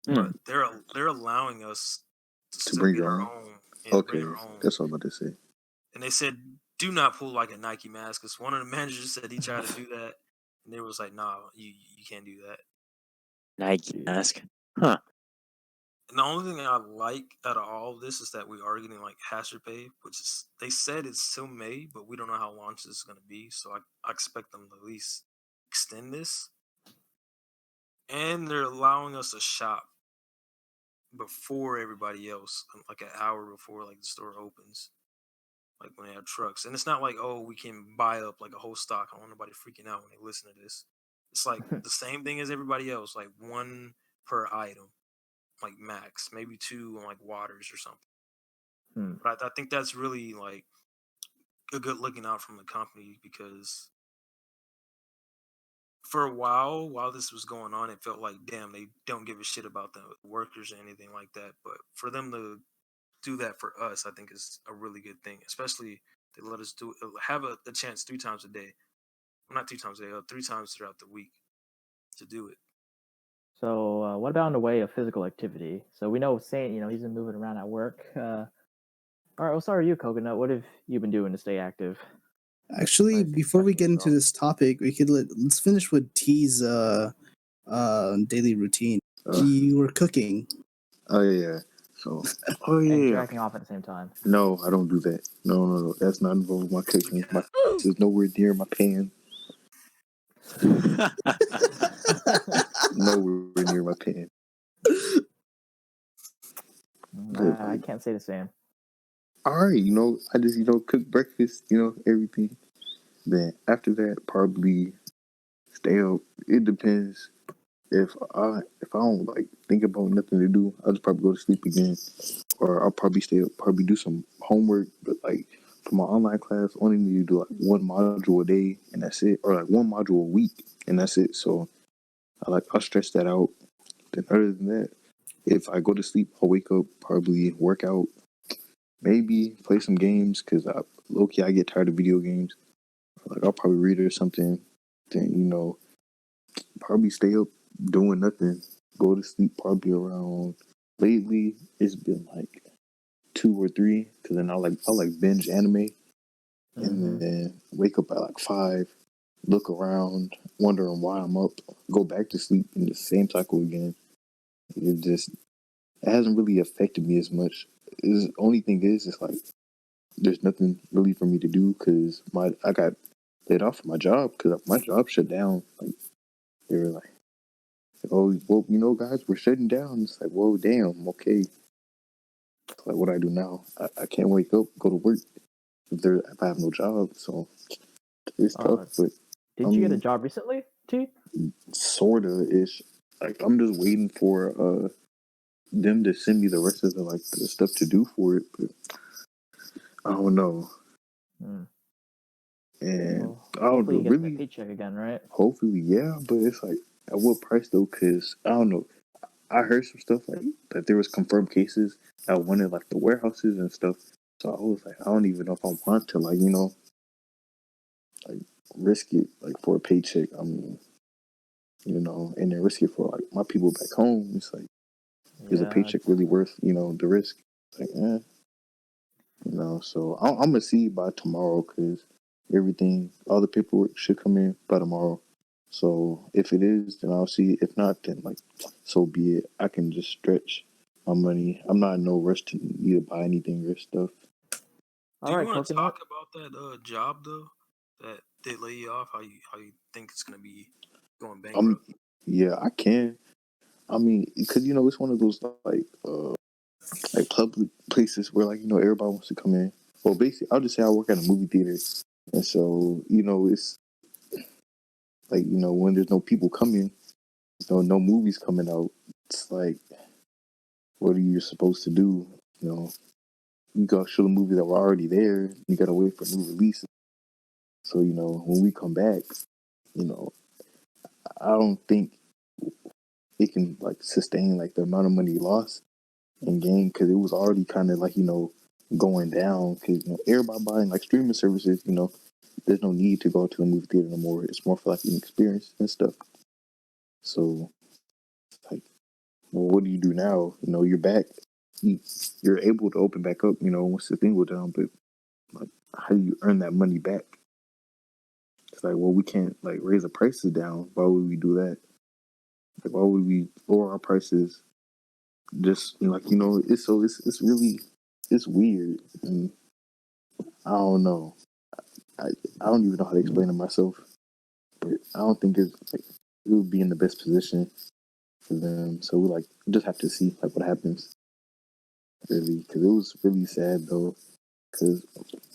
But they're allowing us to still bring get your our own? own. Yeah, Okay, bring our own. that's what I'm about to say. And they said, do not pull like a Nike mask. Because one of the managers said he tried to do that. And they was like, nah, you can't do that. Nike mask, huh? And the only thing I like out of all of this is that we are getting like hazard pay, which is they said it's till May, but we don't know how long this is going to be. So I expect them to at least extend this. And they're allowing us to shop before everybody else, like an hour before like the store opens, like when they have trucks. And it's not like, oh, we can buy up like a whole stock. I don't want nobody freaking out when they listen to this. It's like the same thing as everybody else, like one per item, like max, maybe two on like waters or something. But I think that's really like a good looking out from the company because for a while this was going on, it felt like, damn, they don't give a shit about the workers or anything like that. But for them to do that for us, I think is a really good thing. Especially they let us have a chance 3 times a day. Well, not 2 times a day, 3 times throughout the week to do it. So, what about in the way of physical activity? So we know Saint, he's been moving around at work. All right, well, sorry, you, Coconut. What have you been doing to stay active? Actually, before we get into this topic, we could let's finish with T's daily routine. You were cooking. Oh yeah. So. And jacking off at the same time. No, I don't do that. No. That's not involved with my cooking. My is nowhere near my pan. Nowhere near my pan. I can't say the same. All right, I just cook breakfast, everything. Then after that, probably stay up. It depends. if I don't like think about nothing to do, I'll just probably go to sleep again, or I'll probably stay up, probably do some homework. But like for my online class, I only need to do like one module a day, and that's it, or like one module a week, and that's it. So I'll stretch that out. Then other than that, if I go to sleep, I'll wake up, probably work out, maybe play some games because low key I get tired of video games. Like I'll probably read or something. Then probably stay up doing nothing. Go to sleep probably around. Lately, it's been like 2 or 3 because then I'll binge anime and then wake up at like 5, look around, wondering why I'm up, go back to sleep in the same cycle again. It hasn't really affected me as much. The only thing is, it's like there's nothing really for me to do because I got laid off from my job because my job shut down. Like they were like, "Oh, well, guys, we're shutting down." It's like, "Whoa, damn, okay." It's like, what do I do now? I can't wake up, go to work if I have no job. So it's tough. But did you get a job recently, T? Sorta ish. Like I'm just waiting for them to send me the rest of the stuff to do for it. But I don't know. And Well, I don't know. hopefully you get Really, that paycheck again, right? hopefully, yeah. But it's like at what price though? Because I don't know. I heard some stuff like that there was confirmed cases at one of like the warehouses and stuff. So I was like, I don't even know if I want to like risk it like for a paycheck. I mean, and then risk it for like my people back home. It's like, is a paycheck really worth the risk? It's like, So I'm gonna see by tomorrow because all the paperwork should come in by tomorrow. So if it is, then I'll see. If not, then so be it. I can just stretch my money. I'm not in no rush to either buy anything or stuff. Do you want to talk about that job though that did lay you off? How you think it's gonna be going bankrupt? Yeah, I can. I mean, because it's one of those like public places where everybody wants to come in. Well, basically, I'll just say I work at a movie theater, and so it's like when there's no people coming, no movies coming out. It's like, what are you supposed to do? You gotta show the movies that were already there. You gotta wait for new releases. So when we come back, I don't think it can sustain the amount of money lost in game because it was already kind of going down because everybody buying streaming services. There's no need to go to the movie theater no more. It's more for an experience and stuff. So well, what do you do now? You're back. You're able to open back up. Once the thing go down, but how do you earn that money back? It's like, well, we can't raise the prices down. Why would we do that? Why would we lower our prices? Just it's really weird, and I don't know. I don't even know how to explain it myself, but I don't think it would be in the best position for them. So we just have to see what happens. Really, because it was really sad though. Because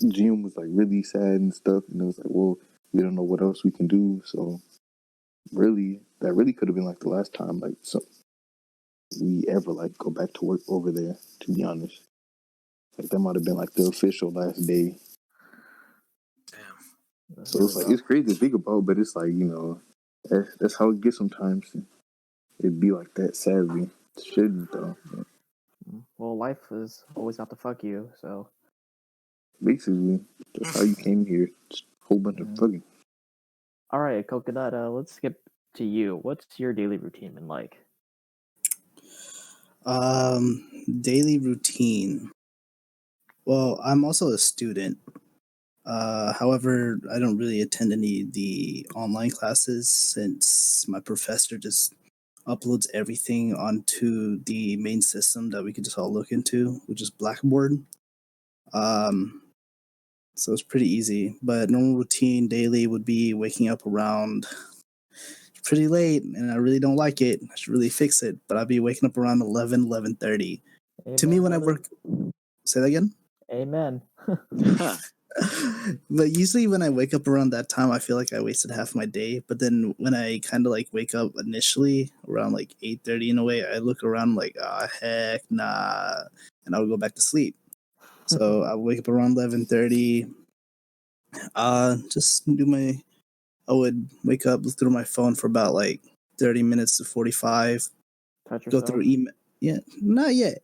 Jim was really sad and stuff, and it was well, we don't know what else we can do. So really, that really could have been the last time so we ever go back to work over there. To be honest, that might have been the official last day. Damn. So it's crazy to think about, but it's that's how it gets sometimes. It'd be like that, sadly. It shouldn't though. Well, life is always out to fuck you, so Basically, that's how you came here. Just a whole bunch of fucking. All right, Coconut, let's skip to you. What's your daily routine been like? Daily routine. Well, I'm also a student. However, I don't really attend any of the online classes since my professor just uploads everything onto the main system that we can just all look into, which is Blackboard. So it's pretty easy. But normal routine daily would be waking up around pretty late, and I really don't like it. I should really fix it. But I'll be waking up around 11:30. To me, when I work... Say that again? Amen. But usually when I wake up around that time, I feel like I wasted half my day. But then when I kind of like wake up initially around like 8:30 in a way, I look around like, ah, heck nah, and I'll go back to sleep. So I wake up around 11:30. Just do my. I would wake up, look through my phone for about like 30 minutes to 45. Touch Go yourself? through email. Yeah, not yet.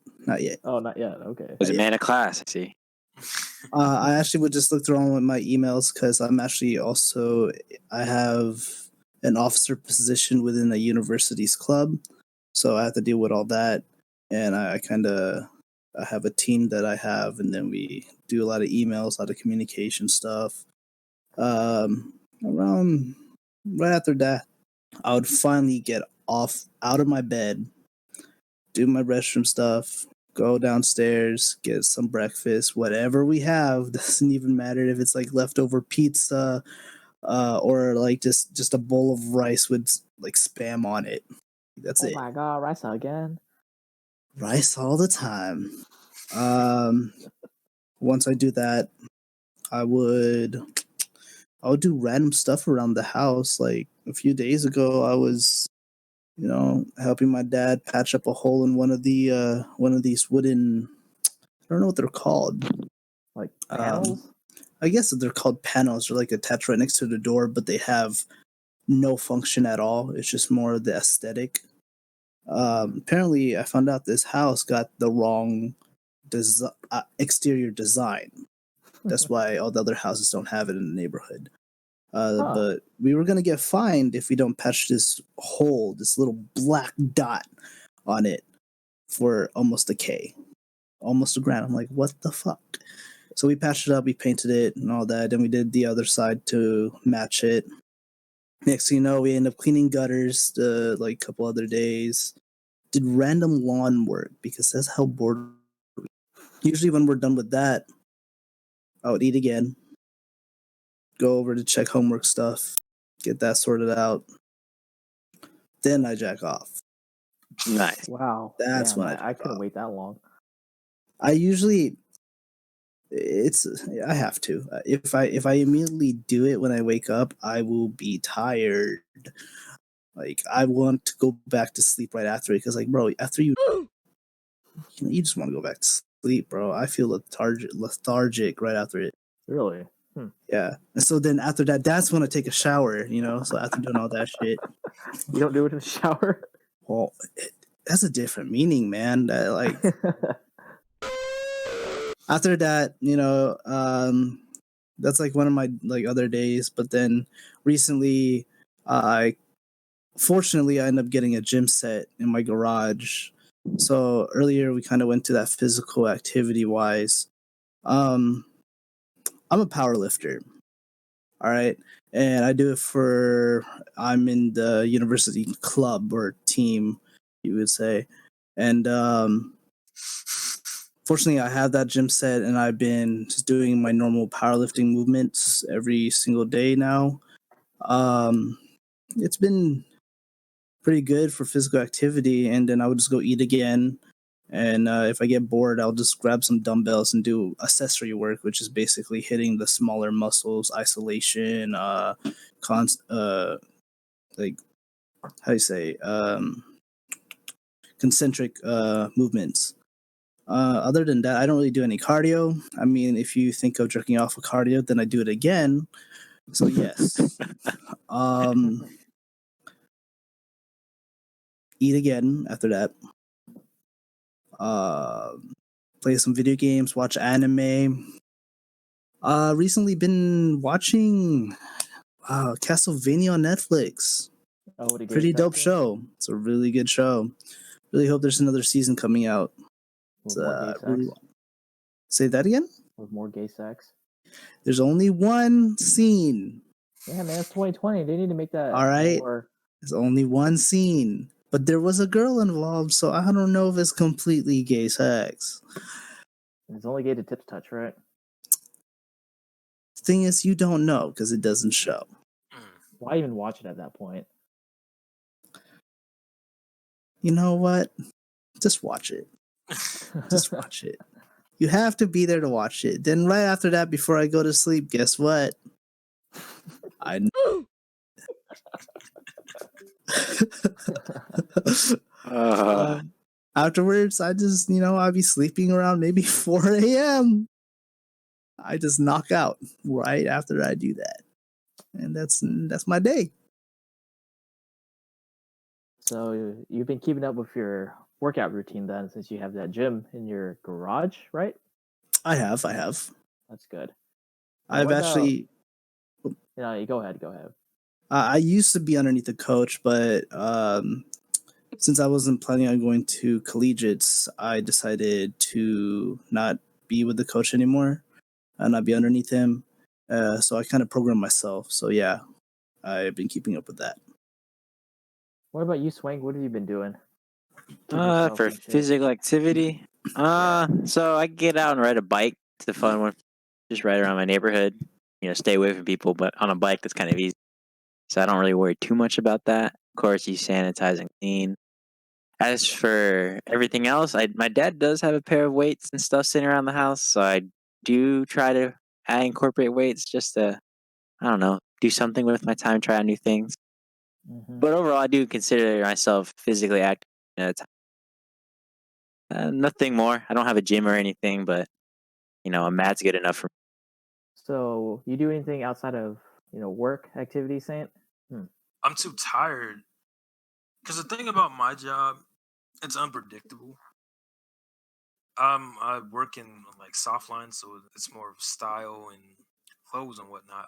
Oh, not yet. Okay. Was a man of class, I see. I actually would just look through all of my emails because I have an officer position within a university's club, so I have to deal with all that, and I have a team that I have, and then we do a lot of emails, a lot of communication stuff. Around right after that, I would finally get out of my bed, do my restroom stuff, go downstairs, get some breakfast, whatever we have. Doesn't even matter if it's like leftover pizza, or like just a bowl of rice with like spam on it. That's Oh it. my god, rice again. Rice all the time. Once I do that, I would do random stuff around the house. Like a few days ago, I was helping my dad patch up a hole in one of these wooden. I don't know what they're called. Like panels? I guess they're called panels. They're like attached right next to the door, but they have no function at all. It's just more of the aesthetic. Apparently, I found out this house got the wrong exterior design. That's why all the other houses don't have it in the neighborhood. But we were gonna get fined if we don't patch this hole, this little black dot on it, for almost a K, almost a grand. I'm like, what the fuck? So we patched it up, we painted it and all that, and we did the other side to match it. Next thing you know, we ended up cleaning gutters like a couple other days. Did random lawn work because that's how bored. Usually when we're done with that, I would eat again, go over to check homework stuff, get that sorted out. Then I jack off. Nice. Wow. That's Damn, when I I couldn't wait that long. I have to. If I immediately do it when I wake up, I will be tired. Like I want to go back to sleep right after it because, like, bro, after you just want to go back to sleep, bro. I feel lethargic right after it. Really? Yeah. And so then after that, that's when I take a shower. So after doing all that shit, You don't do it in the shower? well, that's a different meaning, man. That, like, after that, that's like one of my like other days. But then recently, I fortunately I ended up getting a gym set in my garage. So earlier we kind of went to that physical activity wise. I'm a power lifter. All right. And I do it I'm in the university club or team, you would say. And fortunately, I have that gym set and I've been just doing my normal powerlifting movements every single day now. It's been pretty good for physical activity. And then I would just go eat again. And if I get bored, I'll just grab some dumbbells and do accessory work, which is basically hitting the smaller muscles, isolation, like how do you say, concentric movements. Other than that, I don't really do any cardio. I mean, if you think of jerking off with cardio, then I do it again. So yes, eat again after that. Play some video games, watch anime. Recently been watching Castlevania on Netflix. Oh, what a Pretty dope show. It's a really good show. Really hope there's another season coming out. With more gay sex? Say that again? With more gay sex? There's only one scene. Yeah, man, it's 2020. They need to make that All right. more. There's only one scene. But there was a girl involved, so I don't know if it's completely gay sex. It's only gay to tips touch, right? The thing is, you don't know because it doesn't show. Why even watch it at that point? You know what? Just watch it. Just watch it. You have to be there to watch it. Then right after that, before I go to sleep, guess what? I Uh, afterwards, I just I'll be sleeping around maybe 4 a.m. I just knock out right after I do that, and that's my day. So you've been keeping up with your workout routine then, since you have that gym in your garage, right? I have. That's good. Now, I've what about? actually. You go ahead. Go ahead. I used to be underneath a coach, but since I wasn't planning on going to collegiates, I decided to not be with the coach anymore and not be underneath him. So I kind of programmed myself. So yeah, I've been keeping up with that. What about you, Swank? What have you been doing? Keep yourself for in shape. physical activity, so I get out and ride a bike. It's the fun one. Just ride around my neighborhood. Stay away from people, but on a bike that's kind of easy. So I don't really worry too much about that. Of course, you sanitize and clean. As for everything else, my dad does have a pair of weights and stuff sitting around the house, so I do try to incorporate weights just to, I don't know, do something with my time, try out new things. Mm-hmm. But overall, I do consider myself physically active at a time. Nothing more. I don't have a gym or anything, but a mat's good enough for me. So you do anything outside of work activities, Saint? I'm too tired. Because the thing about my job, it's unpredictable. I work in like soft lines, so it's more of style and clothes and whatnot.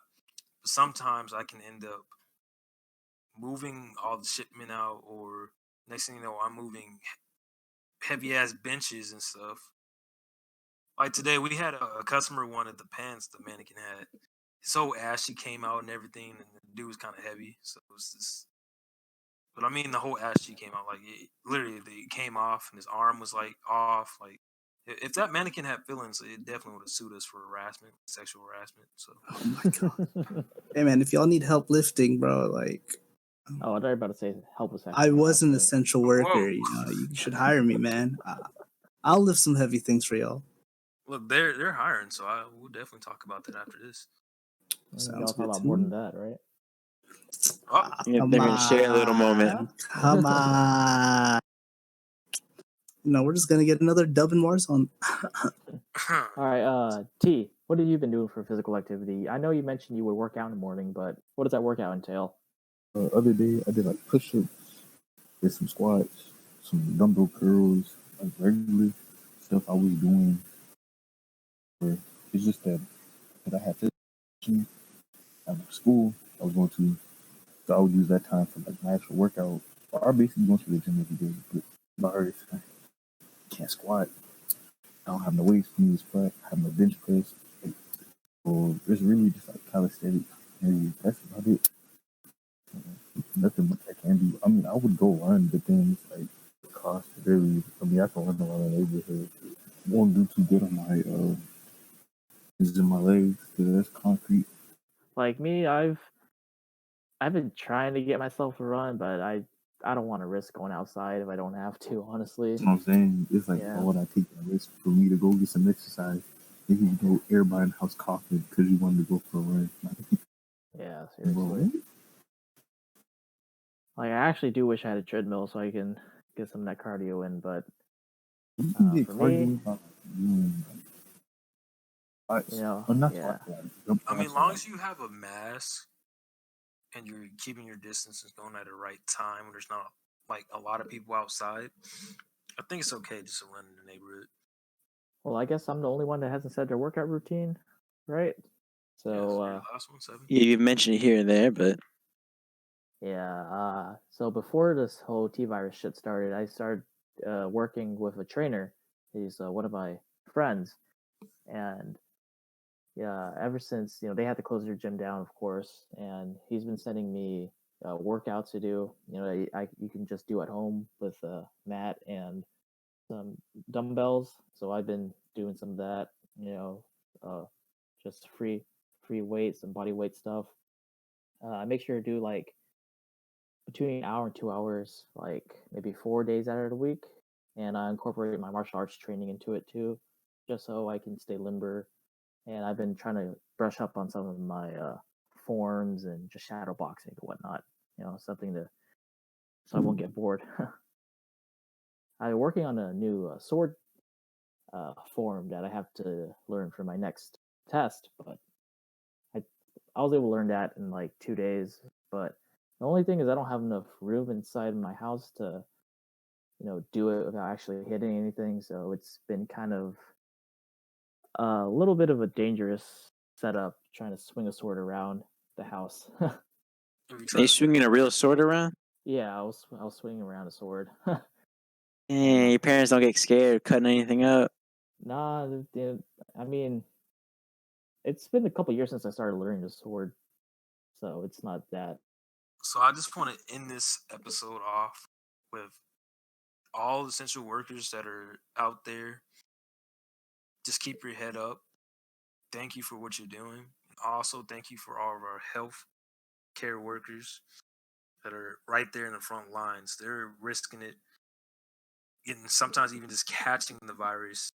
But sometimes I can end up moving all the shipment out, or next thing you know, I'm moving heavy ass benches and stuff. Like today, we had a customer wanted the pants the mannequin had. His whole ashy came out and everything, and the dude was kind of heavy, so it was just. But I mean, the whole ass cheek came out like literally it came off, and his arm was like off. Like if that mannequin had feelings, it definitely would have sued us for harassment, sexual harassment. So Oh my god. Hey man, if y'all need help lifting, bro, like Oh, I thought you were about to say help with I sexual was an harassment. essential whoa, worker. You should hire me, man. I'll lift some heavy things for y'all. look, they're hiring, so I will definitely talk about that after this. Sounds Y'all talk good about to more me. than that, right? Oh, They're Come going to share a little moment. Come on. We're just gonna get another dub in Warzone. All right, T, what have you been doing for physical activity? I know you mentioned you would work out in the morning, but what does that workout entail? Other day I did like push-ups, did some squats, some dumbbell curls, like regular stuff I was doing. It's just that I had to at school I was going to, so I would use that time for like my actual workout. Or I basically going to the gym every day, but my hardest I can't squat. I don't have no weights for me to squat. I have no bench press. So it's really just like calisthenics. Maybe that's about it. Nothing much I can do. I mean, I would go run, but then it's like the cost really. I mean, I can run around the neighborhood. Won't do too good on my is in my legs because that's concrete. Like me, I've been trying to get myself to run, but I don't want to risk going outside if I don't have to, honestly. You know what I'm saying? It's like, Yeah. why would I take that risk for me to go get some exercise? If you go everybody in the house coughing because you wanted to go for a run. Yeah, Bro, seriously. what? Like, I actually do wish I had a treadmill so I can get some of that cardio in, but You can get for cardio me, by doing squats. Or not yeah. squats, jump I mean, squats. long as you have a mask and you're keeping your distance and going at the right time, when there's not like a lot of people outside, I think it's okay just to run in the neighborhood. Well, I guess I'm the only one that hasn't said their workout routine, right? Yes, So, you're the last one, 7. Yeah, you've mentioned it here and there, but yeah. So before this whole T virus shit started, I started working with a trainer. He's one of my friends, and yeah, ever since they had to close their gym down, of course, and he's been sending me workouts to do. You can just do at home with a mat and some dumbbells. So I've been doing some of that. Uh, just free weights and body weight stuff. I make sure to do like between an hour and 2 hours, like maybe 4 days out of the week, and I incorporate my martial arts training into it too. just so I can stay limber. And I've been trying to brush up on some of my forms and just shadow boxing and whatnot. Something so I won't get bored. I'm working on a new sword form that I have to learn for my next test, but I I was able to learn that in like 2 days. But the only thing is I don't have enough room inside my house to do it without actually hitting anything. So it's been kind of a little bit of a dangerous setup trying to swing a sword around the house. Every Are you time. swinging a real sword around? Yeah, I was swinging around a sword. Your parents don't get scared cutting anything up. Nah, I mean, it's been a couple years since I started learning the sword, so it's not that. So I just want to end this episode off with all essential workers that are out there. Just keep your head up. Thank you for what you're doing. Also, thank you for all of our health care workers that are right there in the front lines. They're risking it, and sometimes even just catching the virus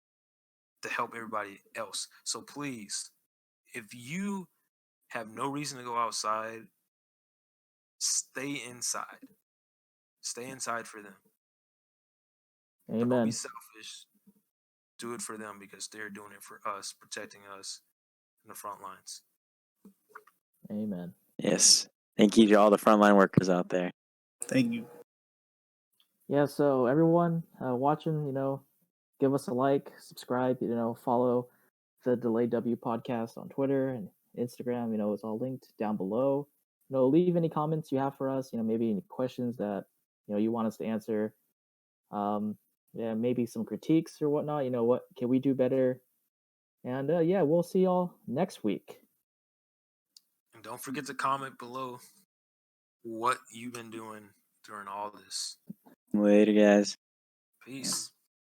to help everybody else. So please, if you have no reason to go outside, stay inside. Stay inside for them. Don't be Amen. selfish. Do it for them because they're doing it for us, protecting us in the front lines. Amen. Yes. Thank you to all the frontline workers out there. Thank you. Yeah, so everyone watching, give us a like, subscribe, follow the Delayed W podcast on Twitter and Instagram. It's all linked down below. Leave any comments you have for us. Maybe any questions that you want us to answer. Yeah, maybe some critiques or whatnot. What can we do better? And yeah, we'll see y'all next week. And don't forget to comment below what you've been doing during all this. Later, guys. Peace.